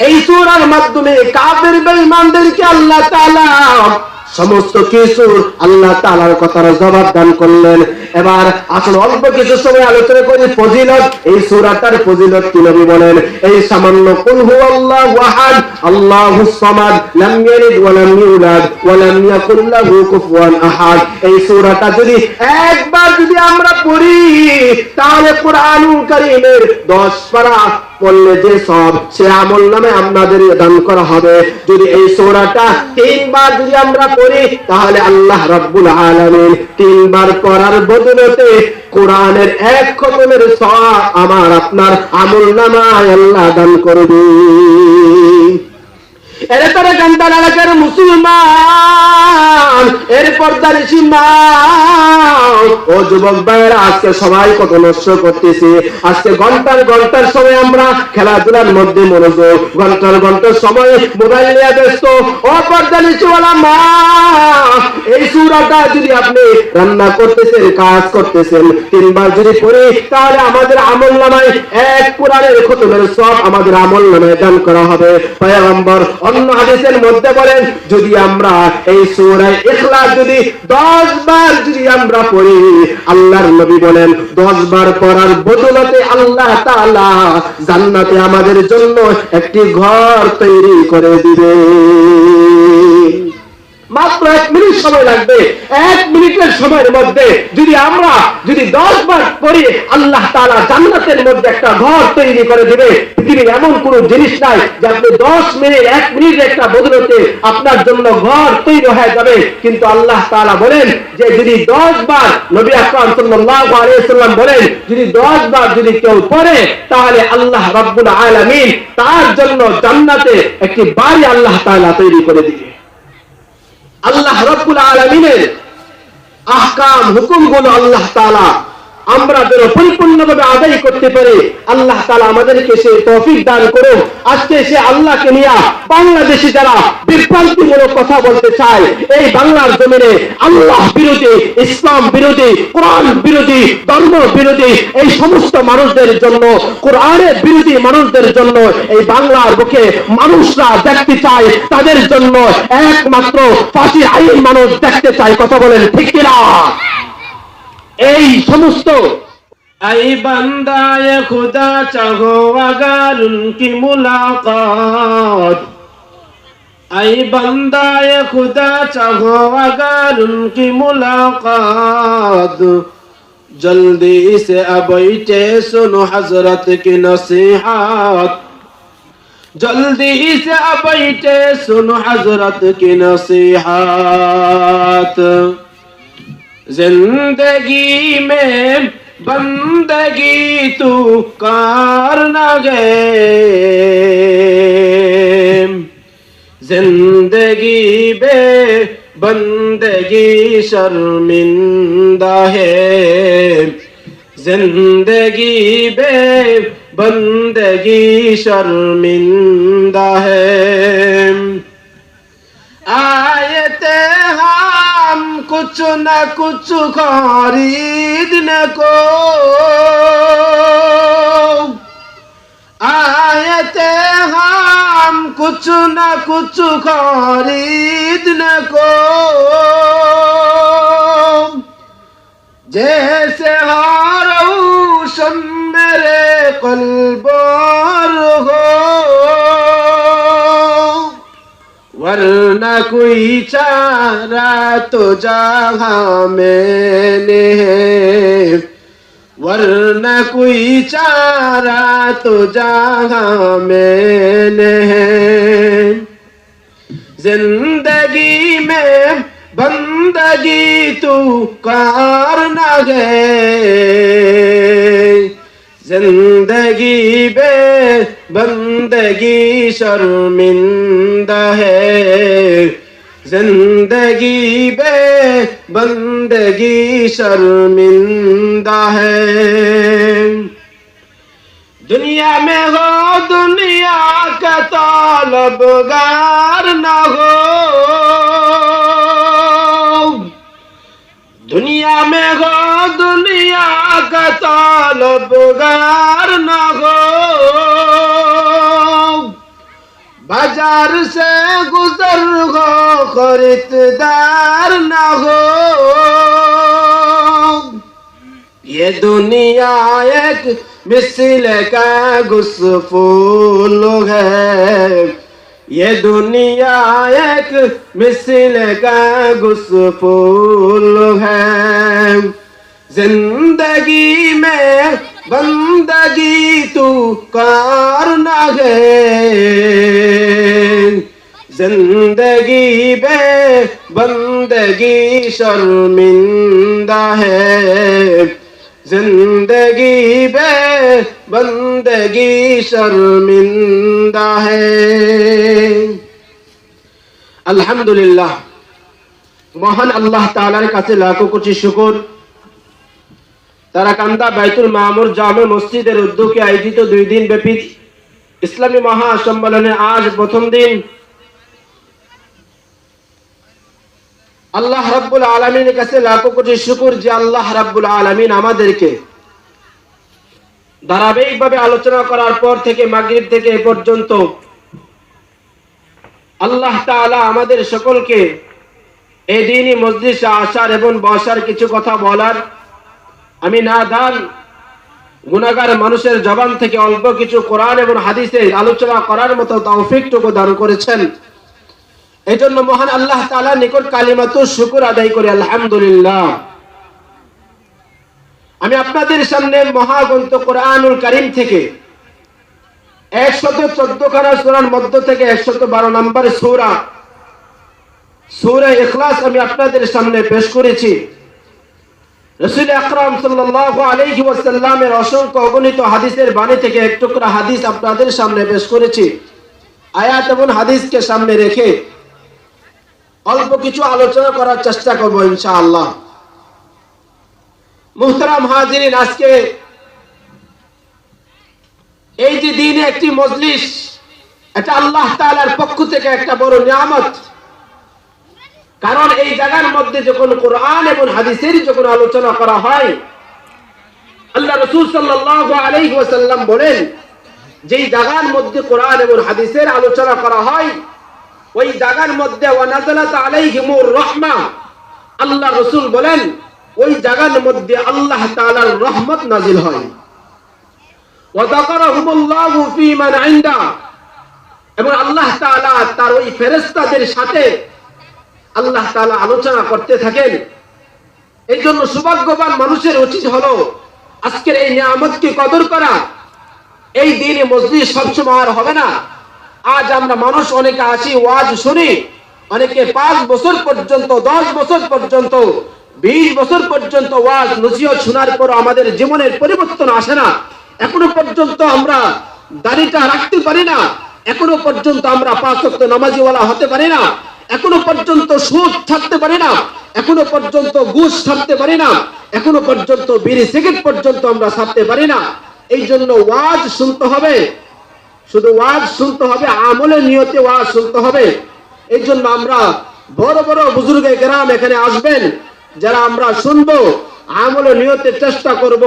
এই সূরার মাধ্যমে কাফের বেঈমানদেরকে আল্লাহ তাআলা সমস্ত কিছু আল্লাহ তাআলার কথার জবাব দান করলেন। এবার আসলে অল্প কিছু সময় আলোচনা করি ফজিলত। এই সূরাটার ফজিলত কি নবী বলেন, এই সামান্য কুল হুয়াল্লাহু আহাদ আল্লাহুস সামাদ লাম ইয়ালিদ ওয়া লাম ইউলাদ ওয়া লাম ইয়াকুল লাহু কুফুয়ান আহাদ, এই সূরাটা যদি একবার যদি আমরা পড়ি তাহলে কোরআনুল কারীমের 10 পারা পড়লে যে সব সে আমলনামে আমাদের দান করা হবে। যদি এই সূরাটা 3 বার যদি আমরা পড়ি তাহলে আল্লাহ রাব্বুল আলামিন 3 বার পড়ার বদলতে কোরআনের এক খতমের সওয়াব আমার আপনার আমলনামায় আল্লাহ দান করবে। এর পরে গান্ধার এলাকার মুসলমান, এর পর্দানিশী মা ও যুবক ভাইয়েরা, আজকে সবাই কত নষ্ট করতেছি। আজকে ঘন্টার সময় আমরা খেলাধুলার মধ্যে মনোযোগ, ঘন্টার সময় মোবাইল নিয়ে ব্যস্ত। ও পর্দানিশীওয়ালা মা, এই সূরাটা যদি আপনি রান্না করতেছেন, কাজ করতেছেন, 3 বার যদি পড়ি তাহলে আমাদের আমলনামায় এক কোরআনের খতমের সওয়াব আমাদের আমলনামায় দান করা হবে। পয়গম্বর অন্য হাদিসের মধ্যে বলেন, যদি আমরা এই সূরা ইখলাস যদি 10 বার যদি আমরা পড়ি, আল্লাহর নবী বলেন 10 বার পড়ার বদলতে আল্লাহ তাআলা জান্নাতে আমাদের জন্য একটি ঘর তৈরি করে দিবে। মাত্র 1 মিনিট সময় লাগবে। 1 মিনিটের সময়ের মধ্যে যদি আমরা 10 বার পড়ি, আল্লাহ তাআলা জান্নাতের মধ্যে একটা ঘর তৈরি করে দিবে। পৃথিবীর এমন কোন জিনিস নাই যে আপনি 10 মিনিট 1 মিনিট একটা বদলতে আপনার জন্য ঘর তৈরি হয়ে যাবে। কিন্তু আল্লাহ তাআলা বলেন যে যদি 10 বার, নবী আকরাম সাল্লাল্লাহু আলাইহি ওয়াসাল্লাম বলেন যদি 10 বার যদি কেউ পড়ে তাহলে আল্লাহ রাব্বুল আলামিন তার জন্য জান্নাতে একটি বাড়ি আল্লাহ তাআলা তৈরি করে দিবে। আল্লাহ রাব্বুল আলামিনের আহকাম হুকুমগুলো আল্লাহ তাআলা আমরা যেন পরিপূর্ণভাবে আদায় করতে পারি, আল্লাহ তাআলা আমাদেরকে সেই তৌফিক দান করুন। আজকে সে আল্লাহকে নিয়ে বাংলাদেশে যারা বিভ্রান্তিমূলক কথা বলতে চায়, এই বাংলার জমিনে আল্লাহ বিরোধী, ইসলাম বিরোধী, কোরআন বিরোধী, ধর্ম বিরোধী এই সমস্ত মানুষদের জন্য, কোরআনের বিরোধী মানুষদের জন্য এই বাংলার বুকে মানুষরা দেখতে চায়, তাদের জন্য একমাত্র ফাঁসির আইন মানুষ দেখতে চায়। কথা বলেন ঠিক কিনা? এই সমস্ত आई बंदाए खुदा चाहो अगर उनकी मुलाकात, आई बंदाए खुदा चाहो अगर उनकी मुलाकात, जल्दी से अबैठे सुनो हजरत की नसीहत, जल्दी से अबैठे सुनो हजरत की नसीहत। जिंदगी में बंदगी तू करना गए, जिंदगी बे बंदगी शर्मिंदा है, जिंदगी बे बंदगी शर्मिंदा है। आयते हम कुछ न कुछ खरीदने को, आयते हम कुछ न कुछ खरीदने को, जैसे हर रोशन मेरे कल्बर हो, वरना कोई चारा तो जहाँ मैंने है, वरना कोई चारा तो जहाँ मैंने है। जिंदगी में बंदगी तू करना गए, जिंदगी बे बंदगी शर्मिंदा है, जिंदगी बे बंदगी शर्मिंदा है। दुनिया में हो दुनिया का तलबगार न हो, दुनिया में हो दुनिया का तलबगार न हो, बाजार से गुजर हो खरीददार ना हो। ये दुनिया एक मिसल कागज फूल है। ये दुनिया एक मिसल कागज फूल है। जिंदगी में बंदगी तू करना है। जिंदगी बे बंदगी शर्मिंदा है। जिंदगी बे बंदगी शर्मिंदा है। अल्हम्दुलिल्लाह, महान अल्लाह ताआलार काছে লাখো কোটি শুকর। তারাকান্দা বাইতুল মামুর জামে মসজিদের উদ্যোগে আয়োজিত 2 দিন ব্যাপী ইসলামী মহাসম্মেলনে আজ প্রথম দিন। আল্লাহ রাব্বুল আলামিনের কাছে লাখো কোটি শুকর যে আল্লাহ রাব্বুল আলামিন আমাদেরকে ধারাবাহিকভাবে আলোচনা করার পর থেকে মাগরিব থেকে এ পর্যন্ত আল্লাহ তাআলা আমাদের সকলকে এই দিনই মজলিসে আসার এবং বসার কিছু কথা বলার, আমি নাদান গুনাহগার মানুষের জবান থেকে অল্প কিছু কোরআন এবং হাদিসে আলোচনা করার মতো তৌফিকটুকু দান করেছেন। এজন্য মহান আল্লাহ তাআলার নিকট কালিমাতুশ শুকর আদায় করি আলহামদুলিল্লাহ। আমি আপনাদের সামনে মহাগ্রন্থ কোরআনুল কারীম থেকে 114 খানা সূরার মধ্য থেকে 112 নম্বর সূরা সূরা ইখলাস আমি আপনাদের সামনে পেশ করেছি। রাসূল আকরাম সাল্লাল্লাহু আলাইহি ওয়াসাল্লামের অসংখ্য অগণিত হাদিসের বাণী থেকে এক টুকরা হাদিস আপনাদের সামনে পেশ করেছি। আয়াত এবং হাদিসকে সামনে রেখে অল্প কিছু আলোচনা করার চেষ্টা করব ইনশাআল্লাহ। মুহতারাম হাজিরিন, আজকে এই যে দিনে একটি মজলিস, এটা আল্লাহ তাআলার পক্ষ থেকে একটা বড় নিয়ামত। কারণ এই জায়গার মধ্যে যখন কোরআন এবং হাদিসের যখন আলোচনা করা হয়, আল্লাহ রাসূল সাল্লাল্লাহু আলাইহি ওয়াসাল্লাম বলেন, যেই জায়গার মধ্যে কোরআন এবং হাদিসের আলোচনা করা হয় ওই জায়গার মধ্যে ওয়া নাযালাত আলাইহিমুর রাহমা, আল্লাহ রাসূল বলেন ওই জায়গার মধ্যে আল্লাহ তাআলার রহমত নাজিল হয়। ওয়া যাকারাহুমুল্লাহু ফী মান ইনদা, এবং আল্লাহ তাআলা তার ওই ফেরেশতাদের সাথে আল্লাহ তাআলা আলোচনা করতে থাকেন। এই জন্য সৌভাগ্যবান মানুষের উচিত হলো আজকের এই নিয়ামতকে কদর করা। এই দিনে মজলিস সবসময় আর হবে না। আজ আমরা মানুষ অনেকে আসি, ওয়াজ শুনি, অনেকে 5 বছর পর্যন্ত, 10 বছর পর্যন্ত, 20 বছর পর্যন্ত ওয়াজ নসিহত শোনার পর আমাদের জীবনের পরিবর্তন আসে না। এখনো পর্যন্ত আমরা দাড়িটা রাখতে পারি না। এখনো পর্যন্ত আমরা 5 ওয়াক্ত নামাজিওয়ালা হতে পারি না। এখনো পর্যন্ত সুদ ছাড়তে পারি না। এখনো পর্যন্ত ঘুষ ছাড়তে পারি না। এখনো পর্যন্ত বিড়ি সিগারেট পর্যন্ত আমরা ছাড়তে পারি না। এই জন্য ওয়াজ শুনতে হবে, শুধু ওয়াজ শুনতে হবে, আমলের নিয়তে ওয়াজ শুনতে হবে। এই জন্য আমরা বড় বড় বুজুর্গে কেরাম এখানে আসবেন, যারা আমরা শুনবো, আমলের নিয়তে চেষ্টা করব।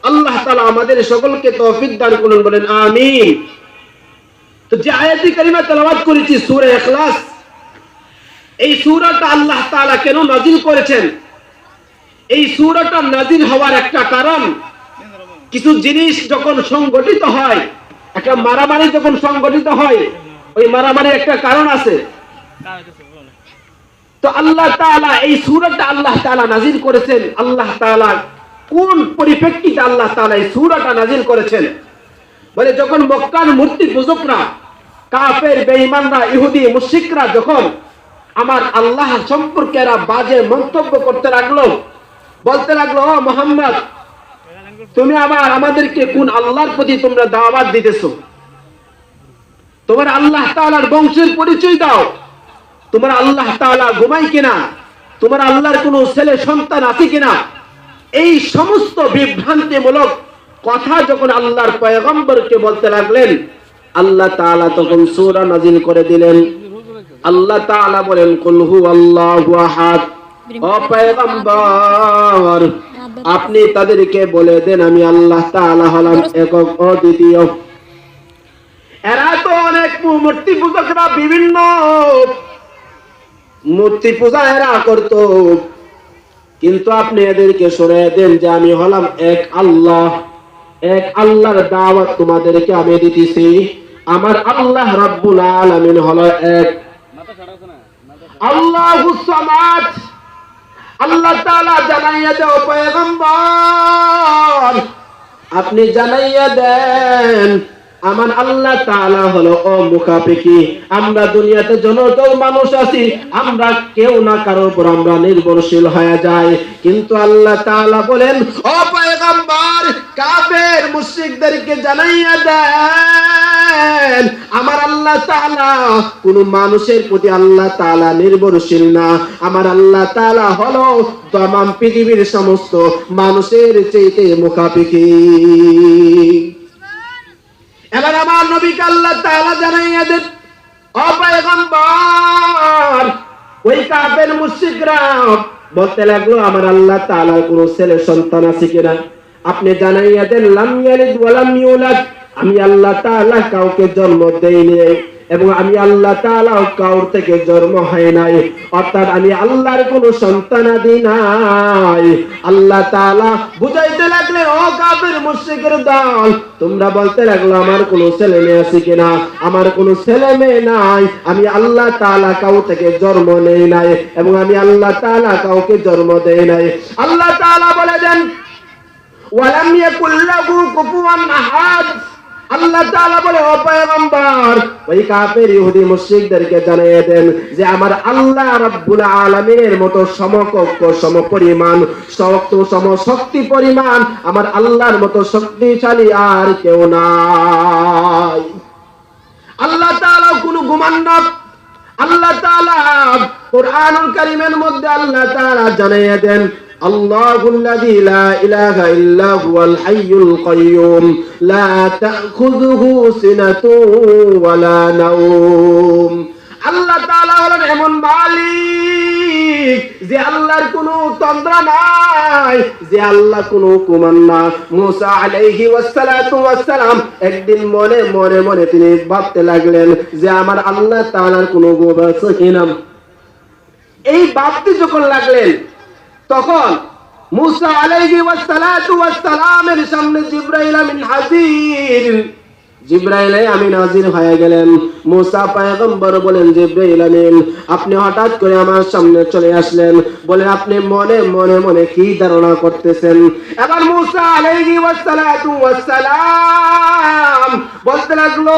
আল্লাহ তাআলা আমাদের সকলকে তৌফিক দান করুন, বলেন আমিন। তো যে আয়াতি কারিমা তেলাওয়াত করেছি সূরা ইখলাস, এই সূরাটা আল্লাহ তাআলা কেন নাযিল করেছেন? এই সূরাটা নাযিল হওয়ার একটা কারণ, কিছু জিনিস যখন সংগঠিত হয়, একটা মারামারি যখন সংগঠিত হয়, ওই মারামারির একটা কারণ আছে। তো আল্লাহ তাআলা এই সূরাটা আল্লাহ তাআলা নাযিল করেছেন। আল্লাহ তাআলা কোন পরিপ্রেক্ষিতে আল্লাহ তাআলা এই সূরাটা নাযিল করেছেন? বলে যখন মক্কার মূর্তি পূজকরা, কাফের, বেঈমানরা, ইহুদি, মুশরিকরা যখন আমার আল্লাহ সম্পর্কে এরা বাজে মন্তব্য করতে লাগলো, বলতে লাগলো, ও মুহাম্মদ, তুমি আমাদেরকে কোন আল্লাহর প্রতি তোমরা দাওয়াত দিতেছো? তোমার আল্লাহ তাআলার বংশের পরিচয় দাও। তোমার আল্লাহ তাআলা ঘুমায় কিনা? তোমার আল্লাহর কোনো ছেলে সন্তান আছে কিনা? এই সমস্ত বিভ্রান্তিমূলক কথা যখন আল্লাহর পয়গম্বরকে বলতে লাগলেন, আল্লাহ তাআলা তখন সূরা নাযিল করে দিলেন। আল্লাহ তাআলা বলেন, কুল হুয়াল্লাহু আহাদ, ও পয়গম্বর আপনি তাদেরকে বলে দেন আমি আল্লাহ তাআলা হলাম একক, অদ্বিতীয়। এরা তো অনেক মূর্তি পূজকরা বিভিন্ন মূর্তি পূজা এরা করত, কিন্তু আপনি এদেরকে শুনিয়ে দেন যে আমি হলাম এক আল্লাহ, এক আল্লাহর দাওয়াত তোমাদেরকে আমি দিতেছি। আমার আল্লাহ রাব্বুল আলামিন হলো এক, আল্লাহুস সামাদ। আল্লাহ তাআলা জানাইয়া দাও পয়গম্বর, আপনি জানাইয়া দেন আমার আল্লাহ তাআলা হলো অমুখাপেক্ষী। আমরা দুনিয়াতে যত মানুষ আছি, আমরা কেউ না কারোর উপর আমরা নির্ভরশীল হয়ে যাই, কিন্তু আল্লাহ তাআলা বলেন ও পয়গম্বর কাফের মুশরিকদেরকে জানাইয়া দেন আমার আল্লাহ তাআলা কোন মানুষের প্রতি আল্লাহ তাআলা নির্ভরশীল না। আমার আল্লাহ তাআলা হলো तमाम পৃথিবীর সমস্ত মানুষের চাইতে মুখাপেক্ষী। এবার আমার নবীকে আল্লাহ তাআলা জানাইয়া দেন ও পয়গম্বর ওই কাফের মুশরিকরা বলতে লাগলো আমার আল্লাহ তাআলার কোন ছেলে সন্তান আছে কিনা? আপনি জানাইয়া দেন লাম ইয়ালিদ ওয়া লাম ইউলাদ, আমি আল্লাহ তাআলা কাউকে জন্ম দেইনি এবং আমি আল্লাহ তাআলা কাউর থেকে জন্ম হয় নাই, অর্থাৎ আমি আল্লাহর কোনো সন্তানাদি নাই। আল্লাহ তাআলা বুঝাইতে লাগলেন ও কাফের মুশরিকের দল, তোমরা বলতে লাগলো আমার কোনো ছেলে মেয়ে আছে কিনা? আমার কোনো ছেলে মেয়ে নাই, আমি আল্লাহ তাআলা কাউ থেকে জন্ম নেই নাই এবং আমি আল্লাহ তাআলা কাউকে জন্ম দেই নাই। আল্লাহ তাআলা বলে দেন ওয়ালাম ইয়াকুল লাহু কুফুয়ান আহাদ। আল্লাহ তাআলা বলে ও পয়গম্বর ওই কাফের ইহুদি মুশরিকদেরকে জানিয়ে দেন যে আমার আল্লাহ রাব্বুল আলামিনের মতো সমকক্ষ সমপরিমাণ সমশক্তি পরিমাণ আমার আল্লাহর মতো শক্তিশালী আর কেউ নাই। আল্লাহ তাআলা কোনো গুমান না। আল্লাহ তাআলা কুরআনুল কারীমের মধ্যে আল্লাহ তাআলা জানিয়ে দেন আল্লাহুল্লাযী লা ইলাহা ইল্লা হুয়াল হাইয়ুল কাইয়্যুম লা তাখুযুহু সিনাতুন ওয়া লা নাওম। আল্লাহ তাআলা হলেন এমন মালিক যে আল্লাহর কোনো তন্দ্রা নাই, যে আল্লাহ কোনো কুমান না। মুসা আলাইহি ওয়াসসালাতু ওয়াসসালাম একদিন মনে মনে মনে তিনি ভাবতে লাগলেন যে আমার আল্লাহ তাআলার কোনো গোব আছে কিনা। এই ভাবতে যখন লাগলেন তখন মুসা আলাইহি ওয়াসসালাতু ওয়াসসালামের সামনে জিবরাইল আমিন হাজির। জিবরাইল আমিন হাজির হয়ে গেলেন। মুসা পয়গম্বর বলেন জিবরাইল আমিন আপনি হঠাৎ করে আমার সামনে চলে আসলেন, বলে আপনি মনে মনে মনে কি ধারণা করতেছেন? এবার মুসা আলাইহি ওয়াসসালাতু ওয়াসসালাম বলতে লাগলো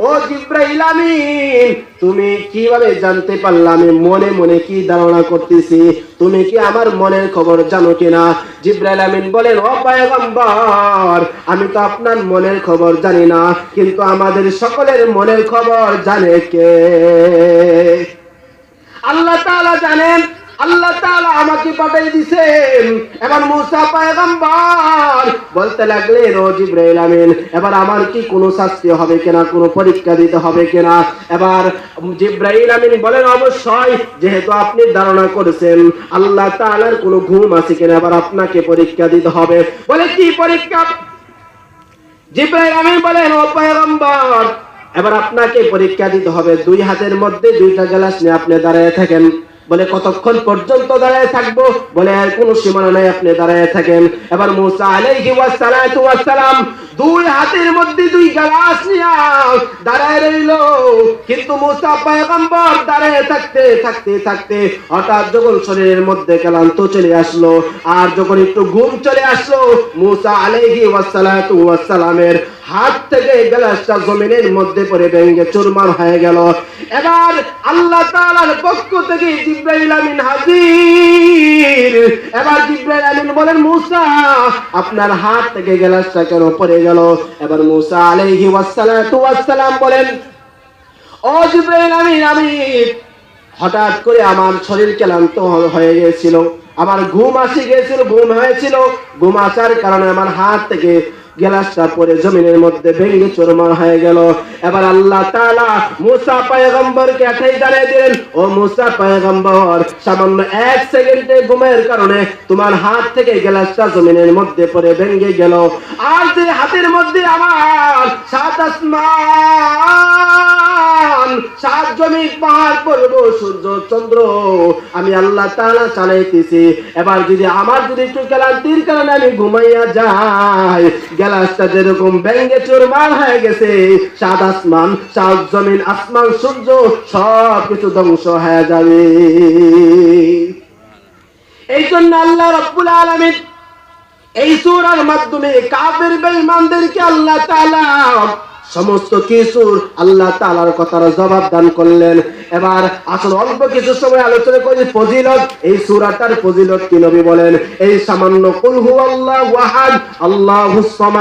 ও জিবরাইল আমিন তুমি কিভাবে জানতে পারলে আমি মনে মনে কি ধারণা করতেছি? তুমি কি আমার মনের খবর জানো কিনা? জিবরাইল আমিন বলেন ও পয়গম্বর আমি তো আপনার মনের খবর জানি না, কিন্তু আমাদের সকলের মনের খবর জানে কে? আল্লাহ তাআলা জানেন। আল্লাহ তাআলা আমাকে পাঠিয়ে দিয়েছেন। এবার মুসা পয়গম্বর বলতে লাগলেন ও জিবরাইল আমিন এবার আমার কি কোনো শাস্তি হবে কিনা, কোনো পরীক্ষা দিতে হবে কিনা? এবার জিবরাইল আমিন বলেন অবশ্যই, যেহেতু আপনি ধারণা করেছেন আল্লাহ তাআলার কোনো ঘুম আছে কিনা, এবার আপনাকে পরীক্ষা দিতে হবে। বলে কি পরীক্ষা? জিবরাইল আমিন বলেন ও পয়গম্বর এবার আপনাকে পরীক্ষা দিতে হবে। দুই হাতের মধ্যে দুইটা গ্লাস নিয়ে আপনি দাঁড়িয়ে থাকেন। বলে কতক্ষণ পর্যন্ত দাঁড়িয়ে থাকবো? বলে আর কোনো সীমানা নাই, আপনি দাঁড়িয়ে থাকেন। এবার মুসা আলাইহি ওয়াসসালাতু ওয়াসসালাম দুই হাতের মধ্যে দুই গ্লাস নিয়ে দাঁড়িয়ে রইল। কিন্তু মুসা পয়গম্বর দাঁড়িয়ে থাকতে থাকতে থাকতে হঠাৎ যখন শরীরের মধ্যে ক্লান্ত চলে আসলো আর যখন একটু ঘুম চলে আসলো, মুসা আলাইহি ওয়াসসালাতু ওয়াসসালামের হাত থেকে গ্লাসটা জমিনের মধ্যে পড়ে ভেঙে চুরমার হয়ে গেল। এবার আল্লাহ তাআলার পক্ষ থেকে জিবরাইল আমিন হাজির। এবার জিবরাইল আমিন বলেন মুসা আপনার হাত থেকে গ্লাসটা কেন পড়ে গেল? এবার মুসা আলাইহি ওয়াসসালাতু ওয়াসসালাম বলেন ও জিবরাইল আমিন আমি হঠাৎ করে আমার শরীর ক্লান্ত হয়ে গিয়েছিল, আমার ঘুম আসি গিয়েছিল, ঘুম হয়েছিল, ঘুম আসার কারণে আমার হাত থেকে গ্লাসটা পরে জমিনের মধ্যে ভেঙে চুরমার হয়ে গেল। এবার আল্লাহ তাআলা মুসা পয়গম্বরকে এটাই জানিয়ে দিলেন ও মুসা পয়গম্বর সামান্য 1 সেকেন্ডে ঘুমের কারণে তোমার হাত থেকে গ্লাসটা জমিনের মধ্যে পড়ে ভেঙে গেল। আর যে হাতের মধ্যে আমার 7 আসমান জমি পাহাড় পর্বত সূর্য চন্দ্র আমি আল্লাহ তাআলা চালাইতেছি। এবার যদি আমার যদি একটু ক্লান্তির কারণে আমি ঘুমাইয়া যাই, গ্যালাসটা যেরকম ভেঙে চুরমার হয়ে গেছে, সাত আসমান, সাত জমিন, আসমান সূর্য সব কিছু ধ্বংস হয়ে যাবে। এই জন্য আল্লাহ রাব্বুল আলামিন এই সূরার মাধ্যমে কাফের বেঈমানদেরকে আল্লাহ তাআলা সমস্ত কিছুর আল্লাহ তাআলার কথার জবাব দান করলেন। এবার আসলে অল্প কিছু সময় আলোচনা করি ফজিলত। এই সূরাটার ফজিলত কি নবী বলেন? এই সামান্য কুল হুয়াল্লাহু আহাদ, আল্লাহুস সামাদ।